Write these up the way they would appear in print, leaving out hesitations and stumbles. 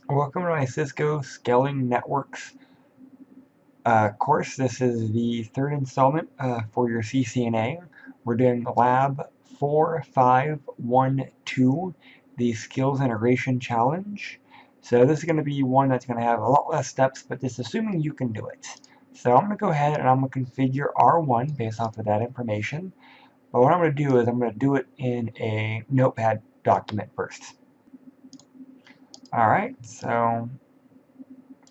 Welcome to my Cisco Scaling Networks course. This is the third installment for your CCNA. We're doing Lab 4512, the Skills Integration Challenge. So this is going to be one that's going to have a lot less steps, but just assuming you can do it. So I'm going to go ahead and I'm going to configure R1 based off of that information. But what I'm going to do is I'm going to do it in a Notepad document first. Alright, so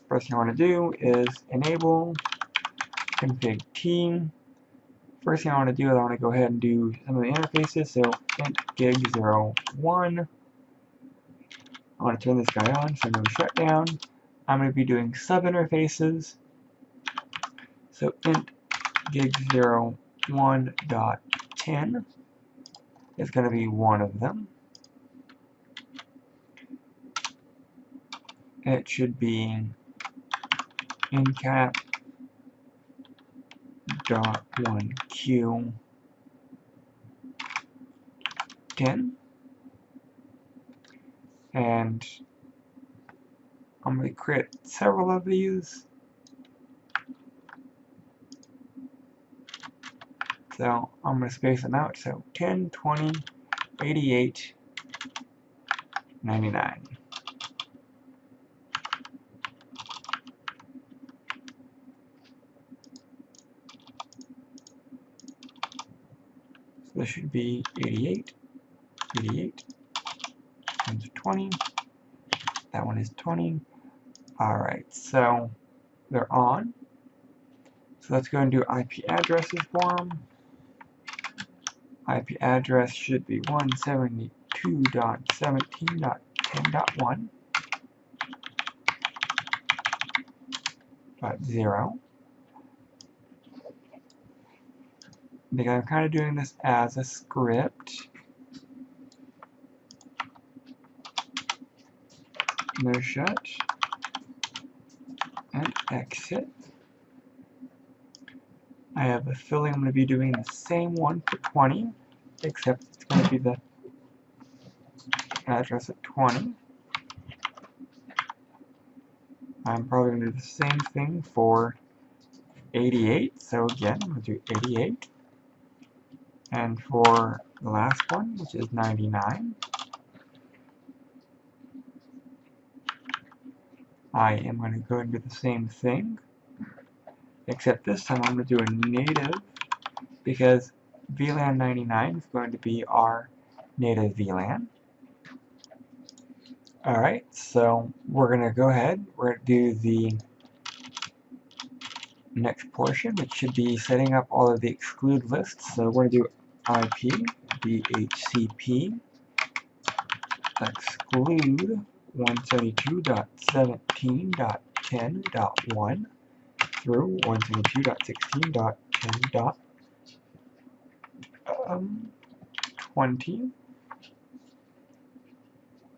first thing I want to do is enable config T. First thing I want to do is I want to go ahead and do some of the interfaces. So int gig01. I want to turn this guy on, so no shutdown. I'm going to be doing sub interfaces. So int gig01.10 is going to be one of them. It should be incap .1q 10, and I'm going to create several of these. So I'm going to space them out. So 10, 20, 88, 99. So this should be 88, 88, one's 20, that one is 20. Alright, so they're on. So let's go and do IP addresses for them. IP address should be 172.17.10.1. .0. I think I'm kind of doing this as a script. No shut and exit. I have a feeling I'm going to be doing the same one for 20, except it's going to be the address at 20. I'm probably going to do the same thing for 88. So again, I'm going to do 88. And for the last one, which is 99, I am going to go and do the same thing, except this time I'm going to do a native, because VLAN 99 is going to be our native VLAN. Alright, so we're going to go ahead, we're going to do the next portion, which should be setting up all of the exclude lists. So we're going to do IP DHCP exclude 172.17.10.1 through 172.16.10.20.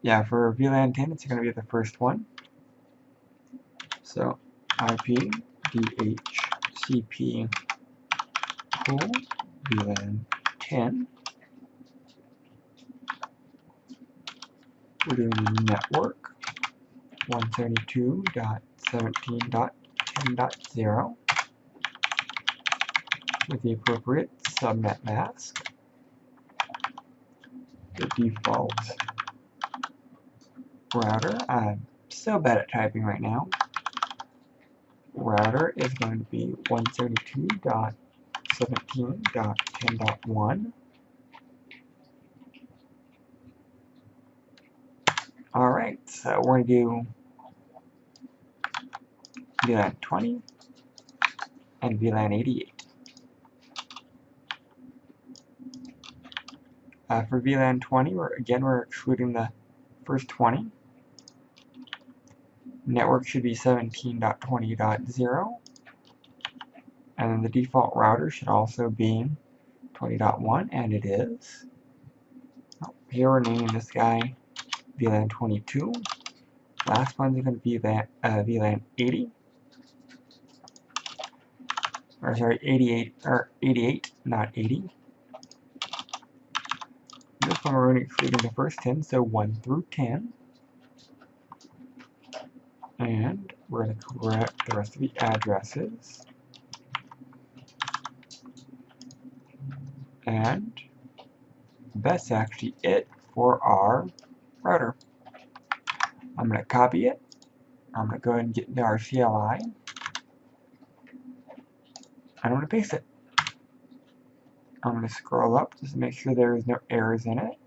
Yeah, for VLAN 10, it's going to be the first one. So IP DHCP pool VLAN 10. We're doing network 172.17.10.0 with the appropriate subnet mask. The default router, I'm so bad at typing right now. Router is going to be 172.17.10.1. Alright, so we're going to do VLAN 20 and VLAN 88. For VLAN 20, we're excluding the first 20. Network should be 17.20.0. And then the default router should also be 20.1, and it is. Oh, here we're naming this guy VLAN 22. Last one's going to be VLAN 80. Or sorry, 88, or 88, not 80. This one we're only excluding the first 10, so 1 through 10. And we're going to correct the rest of the addresses. And that's actually it for our router. I'm going to copy it. I'm going to go ahead and get into our CLI. I'm going to paste it. I'm going to scroll up just to make sure there is no errors in it.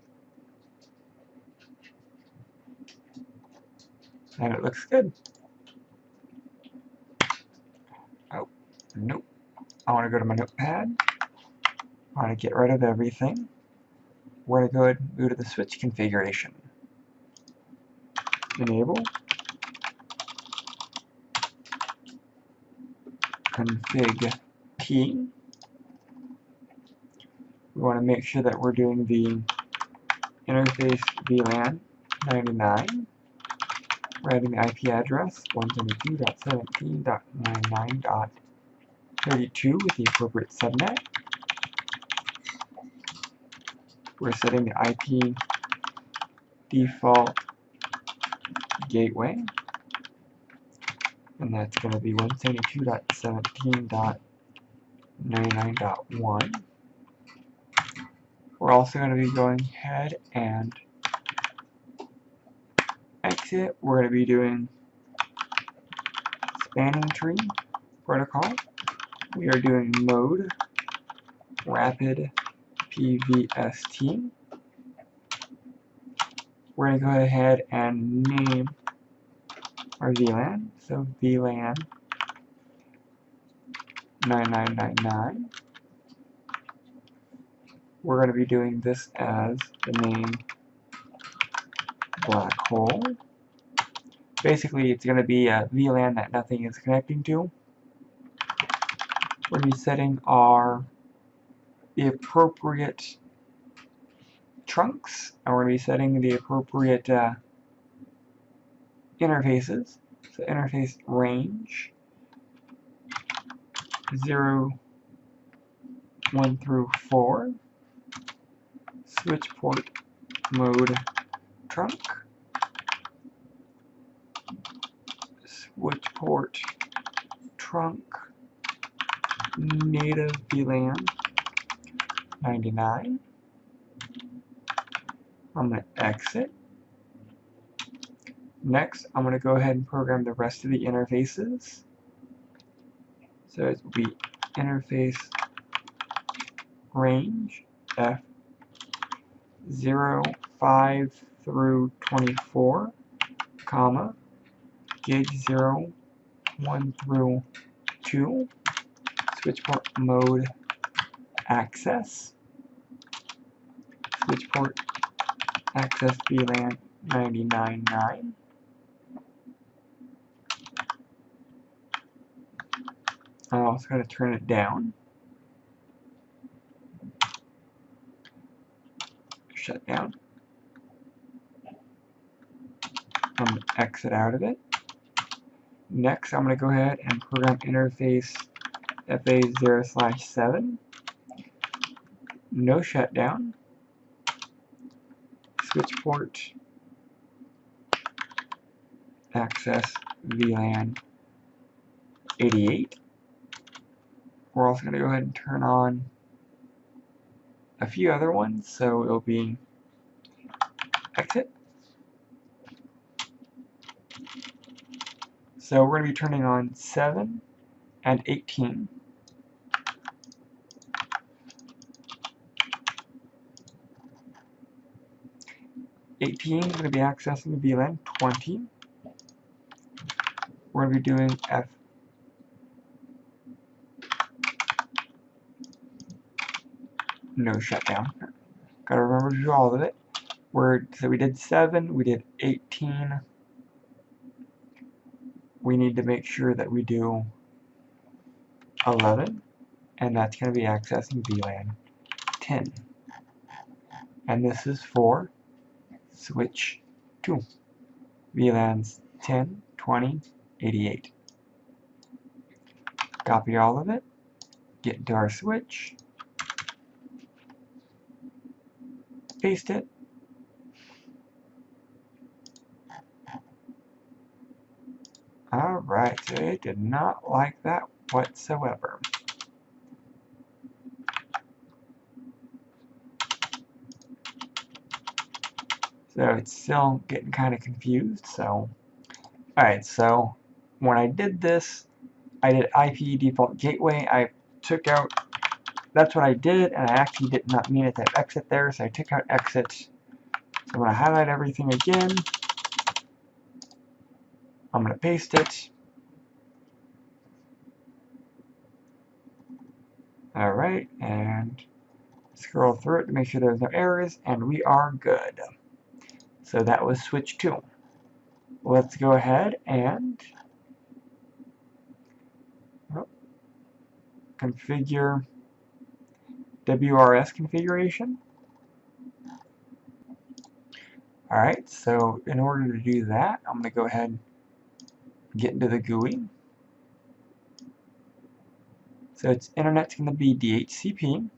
And it looks good. Oh, nope. I want to go to my notepad. I want to get rid of everything. We're going to go ahead and go to the switch configuration. Enable config key. We want to make sure that we're doing the interface VLAN 99. We're adding the IP address 172.17.99.32 with the appropriate subnet. We're setting the IP default gateway, and that's going to be 172.17.99.1. We're also going to be going ahead and exit. We're going to be doing spanning tree protocol. We are doing mode rapid PVST. We're going to go ahead and name our VLAN. So VLAN 9999. We're going to be doing this as the name black hole. Basically, it's going to be a VLAN that nothing is connecting to. We're going to be setting the appropriate trunks, and we're going to be setting the appropriate interfaces. So interface range 0, 1 through 4. Switch port mode trunk. Switch port trunk native VLAN 99. I'm going to exit. Next, I'm going to go ahead and program the rest of the interfaces. So it will be interface range F0, 5 through 24, comma, gig 0, 1 through 2, switch port mode access, switch port access VLAN 99.9. I'm also going to turn it down. Shut down. I'm going to exit out of it. Next, I'm going to go ahead and program interface FA0/7. No shutdown. Switch port access VLAN 88. We're also going to go ahead and turn on a few other ones, so it'll be exit. So we're going to be turning on 7 and 18. Is going to be accessing VLAN 20. We're going to be doing no shutdown. Got to remember to do all of it. So we did 7, we did 18. We need to make sure that we do 11, and that's going to be accessing VLAN 10. And this is for switch 2. VLANs 10, 20, 88. Copy all of it, get into our switch, paste it, Alright, so it did not like that whatsoever. So it's still getting kind of confused, so. Alright, so when I did this, I did IP default gateway. I took out, that's what I did, and I actually did not mean it to have exit there, so I took out exit. So when I highlight everything again, I'm going to paste it. Alright, and scroll through it to make sure there's no errors, and we are good. So that was switch 2. Let's go ahead and configure WRS configuration. Alright, so in order to do that, I'm going to go ahead and get into the GUI. So its internet's going to be DHCP.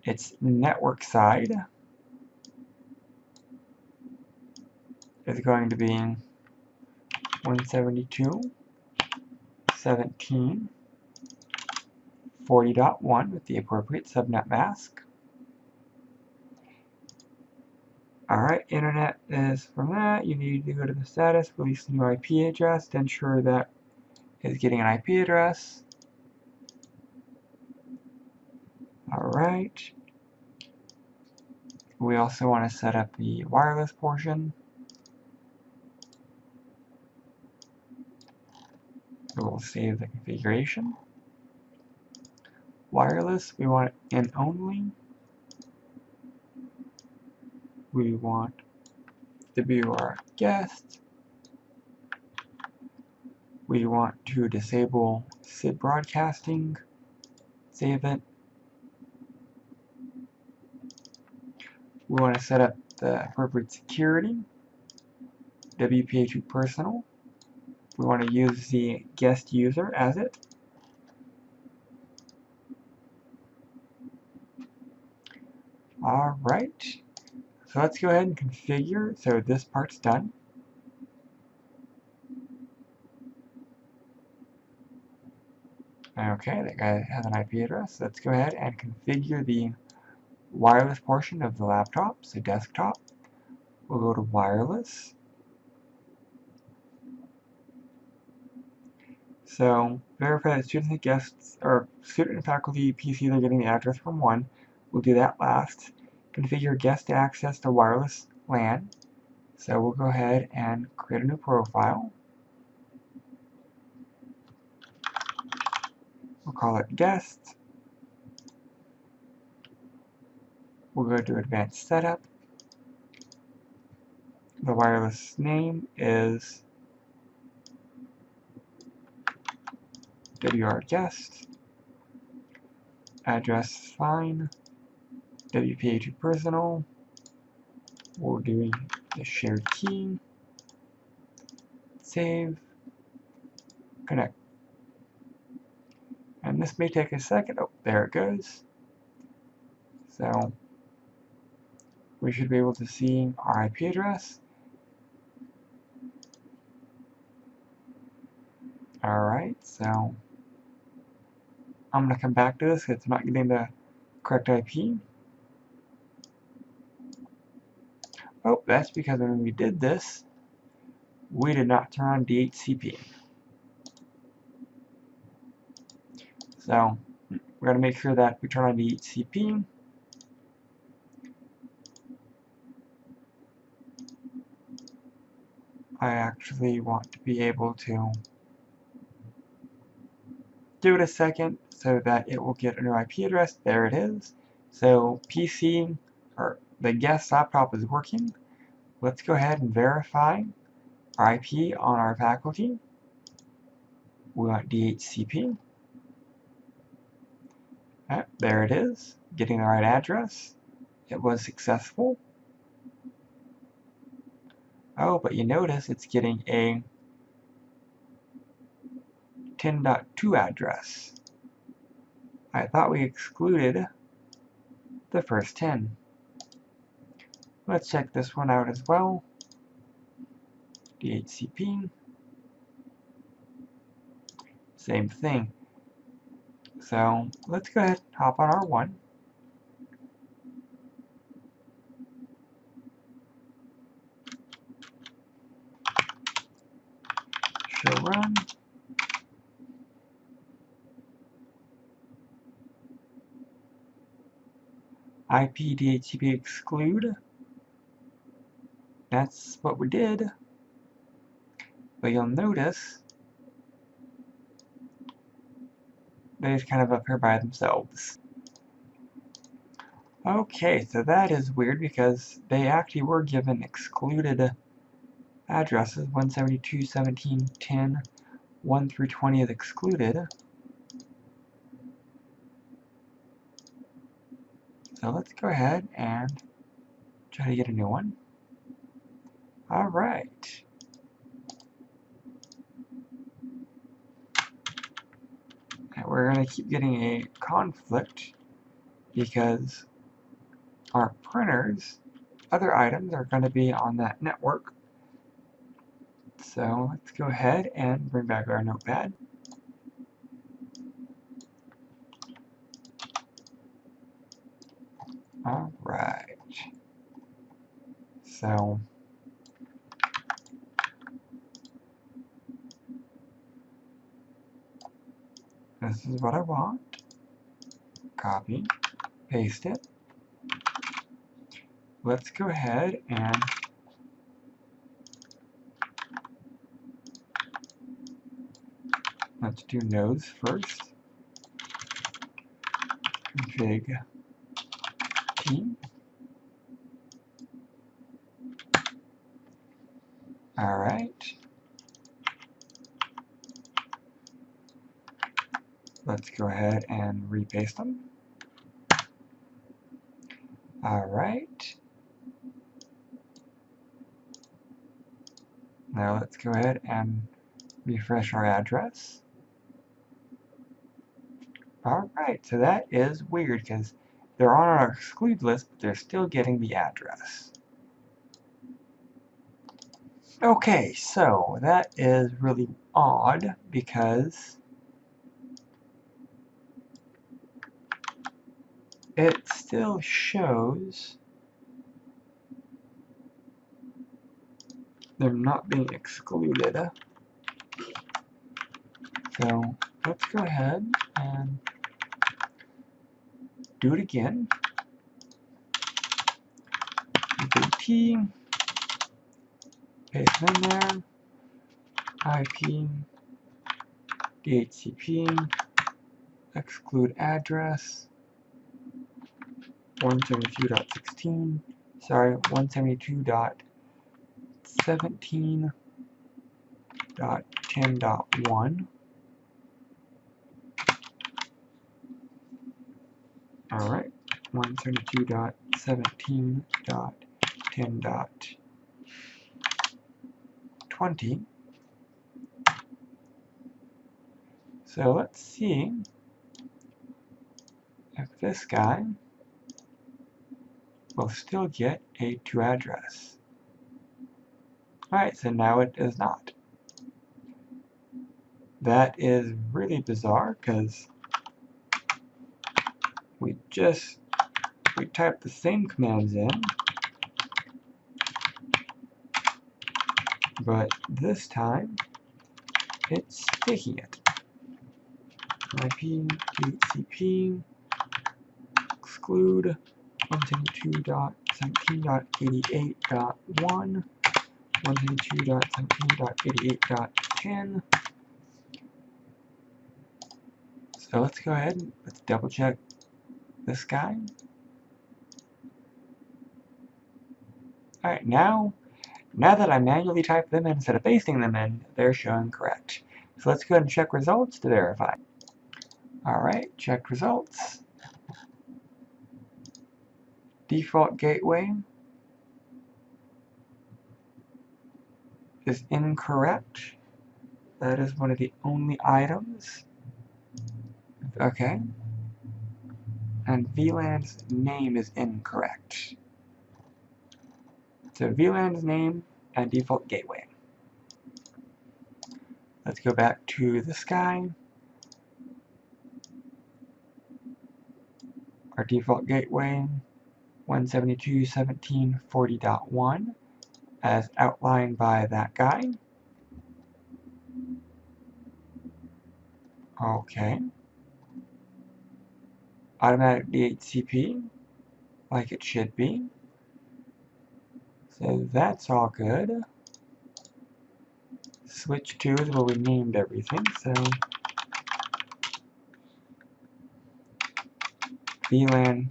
Its network side is going to be 172.17.40.1 with the appropriate subnet mask. Alright, internet is from that. You need to go to the status, release new IP address to ensure that it's getting an IP address. Alright. We also want to set up the wireless portion. We'll save the configuration. Wireless, we want it in only. We want WR guest. We want to disable SID broadcasting. Save it. We want to set up the appropriate security. WPA2 personal. We want to use the guest user as it. Alright. So let's go ahead and configure. So this part's done. Okay, that guy has an IP address. Let's go ahead and configure the wireless portion of the laptop. So desktop. We'll go to wireless. So verify that students and guests, or student and faculty PCs are getting the address from one. We'll do that last. Configure guest access to wireless LAN. So we'll go ahead and create a new profile. We'll call it guest. We'll go to advanced setup. The wireless name is WR guest. Address fine. WPA2 personal. We're doing the shared key. Save. Connect. And this may take a second. Oh, there it goes. So we should be able to see our IP address. Alright, so I'm going to come back to this. It's not getting the correct IP. Oh, that's because when we did this, we did not turn on DHCP. So we're going to make sure that we turn on DHCP. I actually want to be able to give it a second so that it will get a new IP address. There it is. So PC, or the guest laptop, is working. Let's go ahead and verify our IP on our faculty. We want DHCP. There it is, getting the right address. It was successful. Oh, but you notice it's getting a 10.2 address. I thought we excluded the first 10. Let's check this one out as well. DHCP. same thing. So let's go ahead and hop on R1. Show run. IP DHCP exclude. That's what we did. But you'll notice they just kind of up here by themselves. Okay, so that is weird because they actually were given excluded addresses. 172.17.10, 1 through 20 is excluded. So let's go ahead and try to get a new one. Alright. And we're going to keep getting a conflict because our printers, other items, are going to be on that network. So let's go ahead and bring back our notepad. Alright. So this is what I want. Copy, paste it. Let's go ahead and let's do nodes first. Config team. Alright. Let's go ahead and repaste them. Alright. Now let's go ahead and refresh our address. Alright, so that is weird because they're on our exclude list, but they're still getting the address. Okay, so that is really odd because it still shows they're not being excluded. So let's go ahead and do it again. T, paste it in there. IP, DHCP, exclude address, 172.16, sorry, 172.17.10.1. Alright, 172.17.10.20. So let's see if this guy will still get a to address. Alright, so now it does not. That is really bizarre because we typed the same commands in, but this time it's taking it. IP, DHCP, exclude 172.17.88.1, 172.17.88.10. So let's go ahead and let's double check this guy. Alright, now that I manually type them in instead of pasting them in, they're showing correct. So let's go ahead and check results to verify. Alright, check results. Default gateway is incorrect. That is one of the only items. Okay. And VLAN's name is incorrect. So VLAN's name and default gateway. Let's go back to this guy. our default gateway 172.17.40.1 as outlined by that guy. Okay. Automatic DHCP, like it should be. So that's all good. Switch to is where we named everything, so VLAN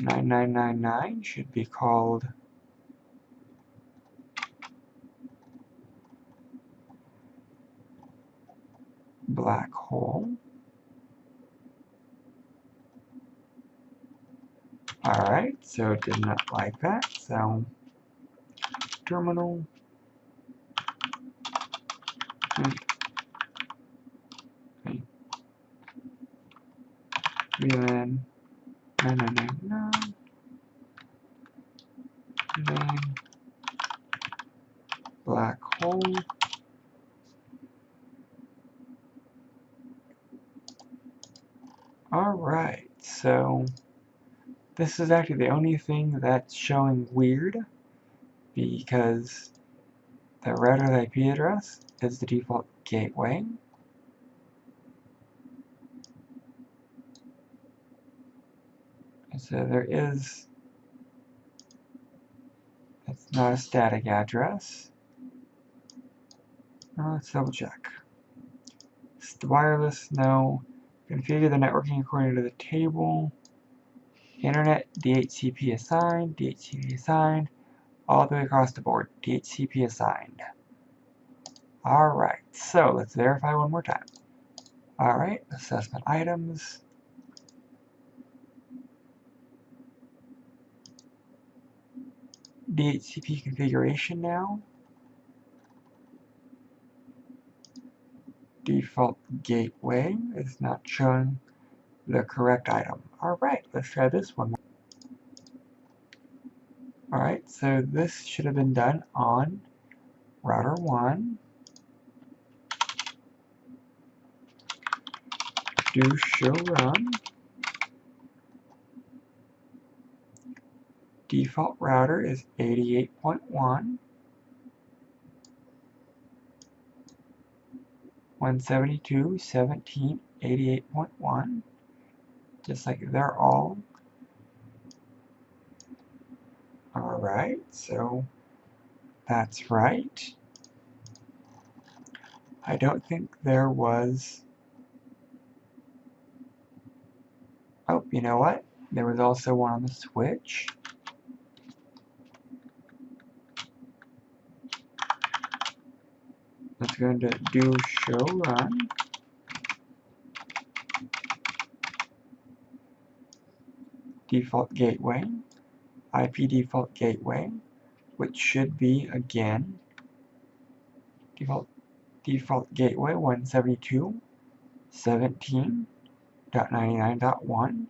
9999 should be called black hole. Alright, so it did not like that, so terminal VLAN 9999 name black hole. Alright, so this is actually the only thing that's showing weird because the router's IP address is the default gateway. So there is, it's not a static address. Let's double check. It's the wireless, no. Configure the networking according to the table. Internet, DHCP assigned, all the way across the board, DHCP assigned. Alright, so let's verify one more time. Alright, assessment items. DHCP configuration now. Default gateway is not showing the correct item. Alright, let's try this one more. Alright, so this should have been done on router 1. Do show run. Default router is 88.1. 172.17.88.1. Just like they're all. Alright, so that's right. I don't think there was... Oh, you know what? There was also one on the switch. Let's go into do show run. Default gateway. IP default gateway, which should be again default gateway 172.17.99.1.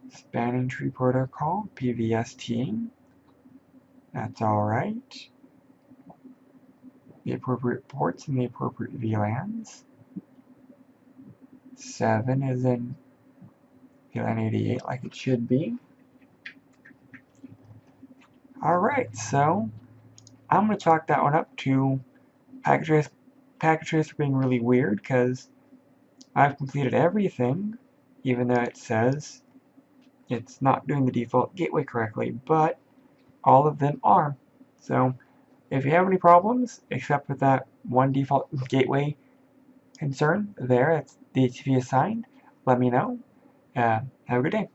Spanning tree protocol, PVST. That's alright. The appropriate ports and the appropriate VLANs. 7 is in VLAN 88 like it should be. Alright, so I'm going to chalk that one up to packet tracer being really weird because I've completed everything, even though it says it's not doing the default gateway correctly, but all of them are. So if you have any problems, except with that one default gateway concern there, it's DHCP assigned, let me know. Have a good day.